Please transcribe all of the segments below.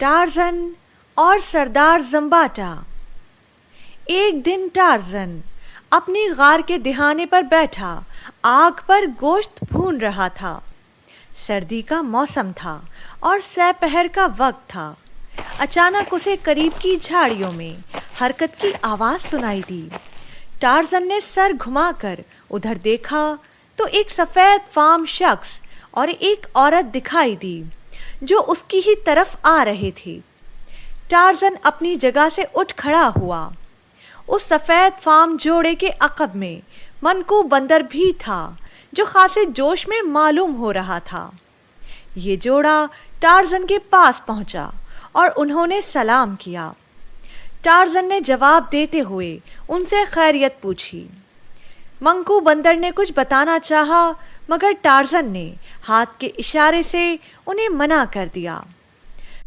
Tarzan اور سردار زمباٹا۔ ایک دن Tarzan اپنی غار کے دہانے پر بیٹھا آگ پر گوشت بھون رہا تھا۔ سردی کا موسم تھا اور سہ پہر کا وقت تھا۔ اچانک اسے قریب کی جھاڑیوں میں حرکت کی آواز سنائی دی۔ ٹارزن نے سر گھما کر ادھر دیکھا تو ایک سفید فام شخص اور ایک عورت دکھائی دی جو اس کی ہی طرف آ رہے تھے۔ ٹارزن اپنی جگہ سے اٹھ کھڑا ہوا۔ اس سفید فام جوڑے کے عقب میں منکو بندر بھی تھا جو خاصے جوش میں معلوم ہو رہا تھا۔ یہ جوڑا ٹارزن کے پاس پہنچا اور انہوں نے سلام کیا۔ ٹارزن نے جواب دیتے ہوئے ان سے خیریت پوچھی۔ منکو بندر نے کچھ بتانا چاہا مگر ٹارزن نے ہاتھ کے اشارے سے انہیں منع کر دیا۔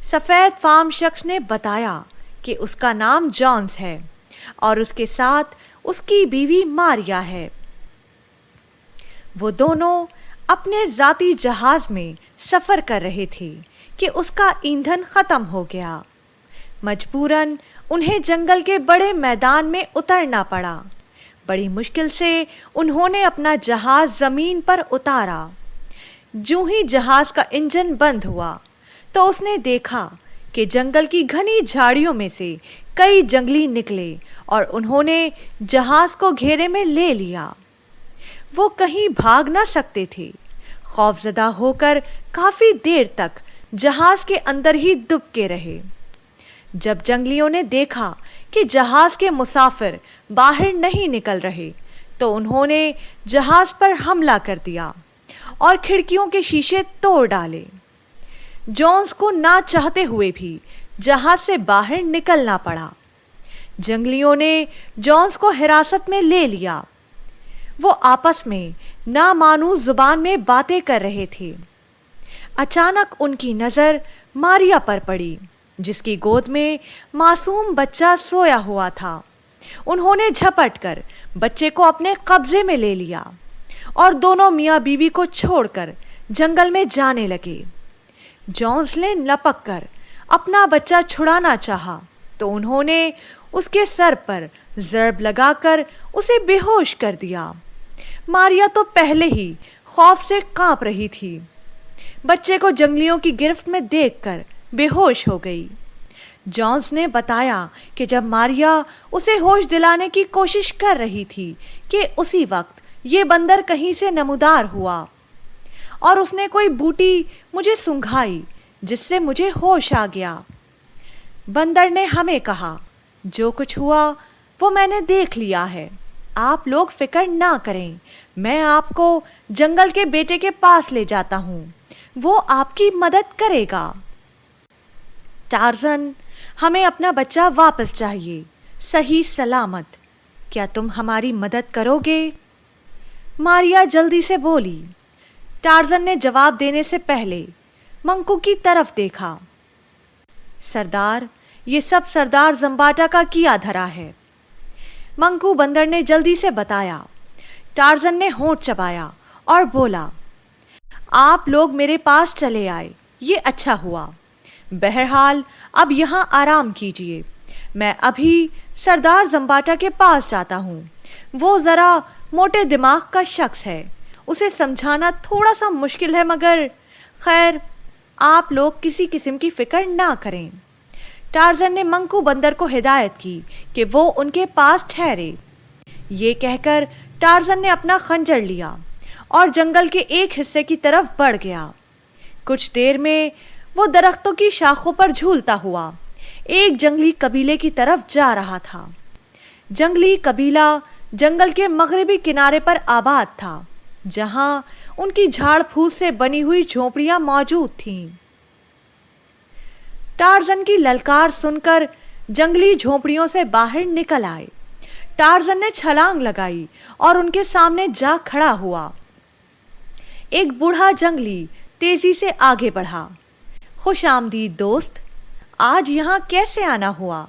سفید فام شخص نے بتایا کہ اس کا نام جونس ہے اور اس کے ساتھ اس کی بیوی ماریا ہے۔ وہ دونوں اپنے ذاتی جہاز میں سفر کر رہے تھے کہ اس کا ایندھن ختم ہو گیا۔ مجبوراً انہیں جنگل کے بڑے میدان میں اترنا پڑا۔ بڑی مشکل سے انہوں نے اپنا جہاز زمین پر اتارا۔ جوں ہی جہاز کا انجن بند ہوا تو اس نے دیکھا کہ جنگل کی گھنی جھاڑیوں میں سے کئی جنگلی نکلے اور انہوں نے جہاز کو گھیرے میں لے لیا۔ وہ کہیں بھاگ نہ سکتے تھے۔ خوفزدہ ہو کر کافی دیر تک جہاز کے اندر ہی دبکے رہے۔ جب جنگلیوں نے دیکھا کہ جہاز کے مسافر باہر نہیں نکل رہے تو انہوں نے جہاز پر حملہ کر دیا اور کھڑکیوں کے شیشے توڑ ڈالے۔ جونس کو نہ چاہتے ہوئے بھی جہاز سے باہر نکلنا پڑا۔ جنگلیوں نے جونس کو حراست میں لے لیا۔ وہ آپس میں نامانوس زبان میں باتیں کر رہے تھے۔ اچانک ان کی نظر ماریا پر پڑی جس کی گود میں معصوم بچہ سویا ہوا تھا۔ انہوں نے جھپٹ کر بچے کو اپنے قبضے میں لے لیا اور دونوں میاں بیوی کو چھوڑ کر جنگل میں جانے لگے۔ جونس نے لپک کر اپنا بچہ چھڑانا چاہا تو انہوں نے اس کے سر پر ضرب لگا کر اسے بے ہوش کر دیا۔ ماریا تو پہلے ہی خوف سے کانپ رہی تھی۔ بچے کو جنگلیوں کی گرفت میں دیکھ کر بے ہوش ہو گئی۔ جونس نے بتایا کہ جب ماریا اسے ہوش دلانے کی کوشش کر رہی تھی کہ اسی وقت یہ بندر کہیں سے نمودار ہوا اور اس نے کوئی بوٹی مجھے سنگھائی جس سے مجھے ہوش آ گیا۔ بندر نے ہمیں کہا جو کچھ ہوا وہ میں نے دیکھ لیا ہے، آپ لوگ فکر نہ کریں، میں آپ کو جنگل کے بیٹے کے پاس لے جاتا ہوں، وہ آپ کی مدد کرے گا۔ ٹارزن، ہمیں اپنا بچہ واپس چاہیے، صحیح سلامت، کیا تم ہماری مدد کرو گے؟ ماریا جلدی سے بولی۔ ٹارزن نے جواب دینے سے پہلے منکو کی طرف دیکھا۔ سردار، یہ سب سردار زمباٹا کا کیا دھرا ہے، منکو بندر نے جلدی سے بتایا۔ ٹارزن نے ہونٹ چبایا اور بولا، آپ لوگ میرے پاس چلے آئے، یہ اچھا ہوا۔ بہرحال اب یہاں آرام کیجیے، میں ابھی سردار زمباٹا کے پاس جاتا ہوں۔ وہ ذرا موٹے دماغ کا شخص ہے، اسے سمجھانا تھوڑا سا مشکل ہے مگر خیر، آپ لوگ کسی قسم کی فکر نہ کریں۔ ٹارزن نے منکو بندر کو ہدایت کی کہ وہ ان کے پاس ٹھہرے۔ یہ کہہ کر ٹارزن نے اپنا خنجر لیا اور جنگل کے ایک حصے کی طرف بڑھ گیا۔ کچھ دیر میں وہ درختوں کی شاخوں پر جھولتا ہوا ایک جنگلی قبیلے کی طرف جا رہا تھا۔ جنگلی قبیلہ جنگل کے مغربی کنارے پر آباد تھا جہاں ان کی جھاڑ پھوس سے بنی ہوئی جھونپڑیاں موجود تھیں۔ ٹارزن کی للکار سن کر جنگلی جھونپڑیوں سے باہر نکل آئے۔ ٹارزن نے چھلانگ لگائی اور ان کے سامنے جا کھڑا ہوا۔ ایک بوڑھا جنگلی تیزی سے آگے بڑھا۔ خوش آمدید دوست، آج یہاں کیسے آنا ہوا؟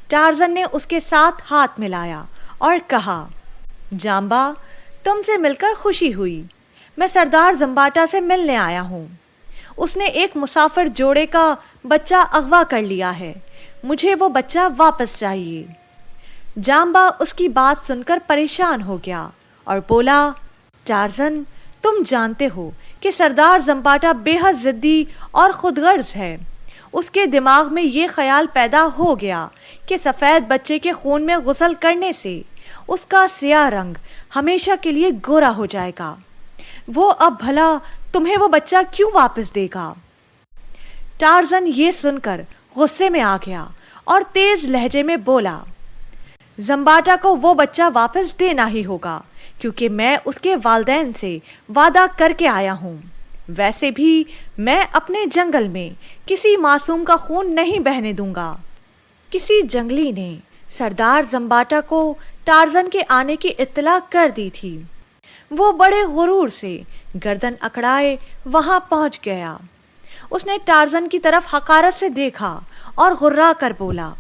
ٹارزن نے اس کے ساتھ ہاتھ ملایا اور کہا، جامبا، تم سے مل کر خوشی ہوئی، میں سردار زمباٹا سے ملنے آیا ہوں۔ اس نے ایک مسافر جوڑے کا بچہ اغوا کر لیا ہے، مجھے وہ بچہ واپس چاہیے۔ جامبا اس کی بات سن کر پریشان ہو گیا اور بولا، ٹارزن، تم جانتے ہو کہ سردار زمباٹا بے حد ضدی اور خود غرض ہے۔ اس کے دماغ میں یہ خیال پیدا ہو گیا کہ سفید بچے کے خون میں غسل کرنے سے اس کا سیاہ رنگ ہمیشہ کے لیے گورا ہو جائے گا۔ وہ اب بھلا تمہیں وہ بچہ کیوں واپس دے گا؟ ٹارزن یہ سن کر غصے میں آ گیا اور تیز لہجے میں بولا، زمباٹا کو وہ بچہ واپس دینا ہی ہوگا، کیونکہ میں اس کے والدین سے وعدہ کر کے آیا ہوں۔ ویسے بھی میں اپنے جنگل میں کسی معصوم کا خون نہیں بہنے دوں گا۔ کسی جنگلی نے سردار زمباٹا کو ٹارزن کے آنے کی اطلاع کر دی تھی۔ وہ بڑے غرور سے گردن اکڑائے وہاں پہنچ گیا۔ اس نے ٹارزن کی طرف حقارت سے دیکھا اور غرا کر بولا،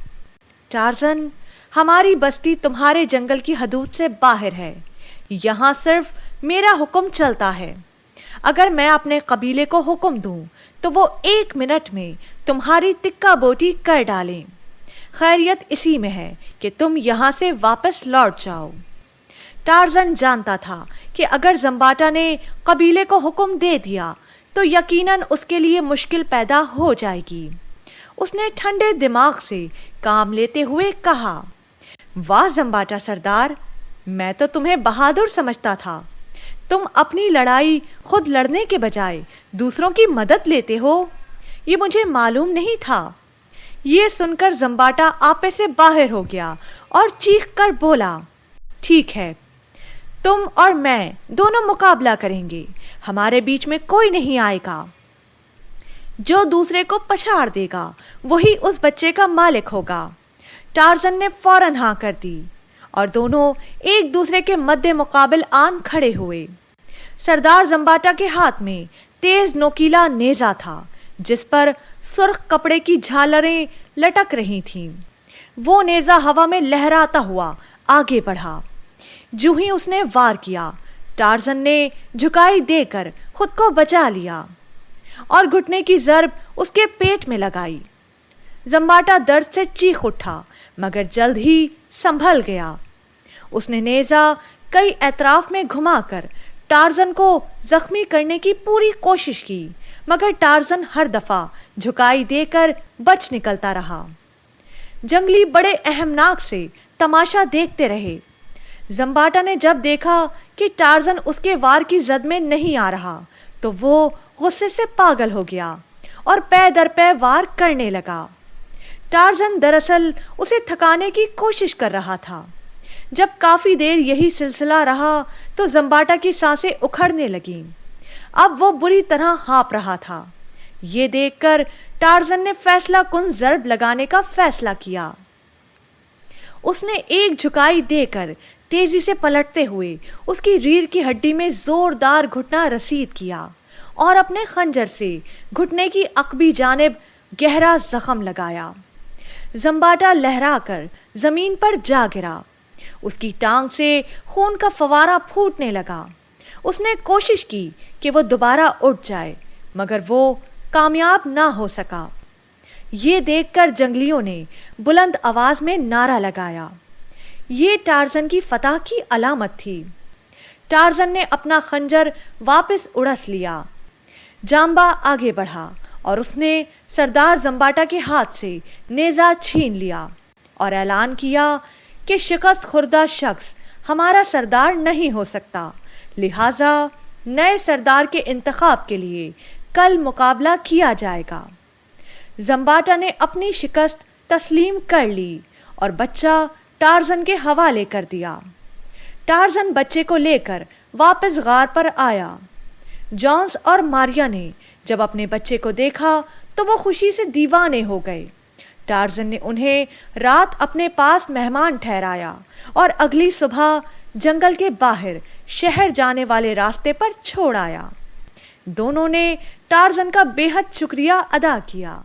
ٹارزن، ہماری بستی تمہارے جنگل کی حدود سے باہر ہے، یہاں صرف میرا حکم چلتا ہے۔ اگر میں اپنے قبیلے کو حکم دوں تو وہ 1 منٹ میں تمہاری تکہ بوٹی کر ڈالیں۔ خیریت اسی میں ہے کہ تم یہاں سے واپس لوٹ جاؤ۔ ٹارزن جانتا تھا کہ اگر زمباٹا نے قبیلے کو حکم دے دیا تو یقیناً اس کے لیے مشکل پیدا ہو جائے گی۔ اس نے ٹھنڈے دماغ سے کام لیتے ہوئے کہا، واہ زمباٹا سردار، میں تو تمہیں بہادر سمجھتا تھا۔ تم اپنی لڑائی خود لڑنے کے بجائے دوسروں کی مدد لیتے ہو، یہ مجھے معلوم نہیں تھا۔ یہ سن کر زمباٹا آپے سے باہر ہو گیا اور چیخ کر بولا، ٹھیک ہے، تم اور میں دونوں مقابلہ کریں گے، ہمارے بیچ میں کوئی نہیں آئے گا۔ جو دوسرے کو پچھاڑ دے گا وہی اس بچے کا مالک ہوگا۔ ٹارزن نے فوراً ہاں کر دی اور دونوں ایک دوسرے کے مد مقابل آن کھڑے ہوئے۔ سردار زمباٹا کے ہاتھ میں تیز نوکیلا نیزہ تھا جس پر سرخ کپڑے کی جھالریں لٹک رہی تھیں۔ وہ نیزہ ہوا میں لہراتا ہوا آگے بڑھا۔ جو ہی اس نے وار کیا، ٹارزن نے جھکائی دے کر خود کو بچا لیا اور گھٹنے کی ضرب اس کے پیٹ میں لگائی۔ زمباٹا درد سے چیخ اٹھا مگر جلد ہی سنبھل گیا۔ اس نے نیزہ کئی اطراف میں گھما کر ٹارزن کو زخمی کرنے کی پوری کوشش کی، مگر ٹارزن ہر دفعہ جھکائی دے کر بچ نکلتا رہا۔ جنگلی بڑے اہمناک سے تماشا دیکھتے رہے۔ زمباٹا نے جب دیکھا کہ ٹارزن اس کے وار کی زد میں نہیں آ رہا تو وہ غصے سے پاگل ہو گیا اور پے در پے وار کرنے لگا۔ ٹارزن دراصل اسے تھکانے کی کوشش کر رہا تھا۔ جب کافی دیر یہی سلسلہ رہا تو زمباٹا کی سانسیں اکھڑنے لگیں۔ اب وہ بری طرح ہانپ رہا تھا۔ یہ دیکھ کر ٹارزن نے فیصلہ کن ضرب لگانے کا فیصلہ کیا۔ اس نے ایک جھکائی دے کر تیزی سے پلٹتے ہوئے اس کی ریڑھ کی ہڈی میں زوردار گھٹنا رسید کیا اور اپنے خنجر سے گھٹنے کی عقبی جانب گہرا زخم لگایا۔ زمباٹا لہرا کر زمین پر جا گرا۔ اس کی ٹانگ سے خون کا فوارہ پھوٹنے لگا۔ اس نے کوشش کی کہ وہ دوبارہ اٹھ جائے مگر وہ کامیاب نہ ہو سکا۔ یہ دیکھ کر جنگلیوں نے بلند آواز میں نعرہ لگایا۔ یہ ٹارزن کی فتح کی علامت تھی۔ ٹارزن نے اپنا خنجر واپس اڑس لیا۔ جامبا آگے بڑھا اور اس نے سردار زمباٹا کے ہاتھ سے نیزہ چھین لیا اور اعلان کیا کہ شکست خوردہ شخص ہمارا سردار نہیں ہو سکتا، لہٰذا نئے سردار کے انتخاب کے لیے کل مقابلہ کیا جائے گا۔ زمباٹا نے اپنی شکست تسلیم کر لی اور بچہ ٹارزن کے حوالے کر دیا۔ ٹارزن بچے کو لے کر واپس غار پر آیا۔ جونس اور ماریا نے جب اپنے بچے کو دیکھا تو وہ خوشی سے دیوانے ہو گئے۔ ٹارزن نے انہیں رات اپنے پاس مہمان ٹھہرایا اور اگلی صبح جنگل کے باہر شہر جانے والے راستے پر چھوڑ آیا۔ دونوں نے ٹارزن کا بے حد شکریہ ادا کیا۔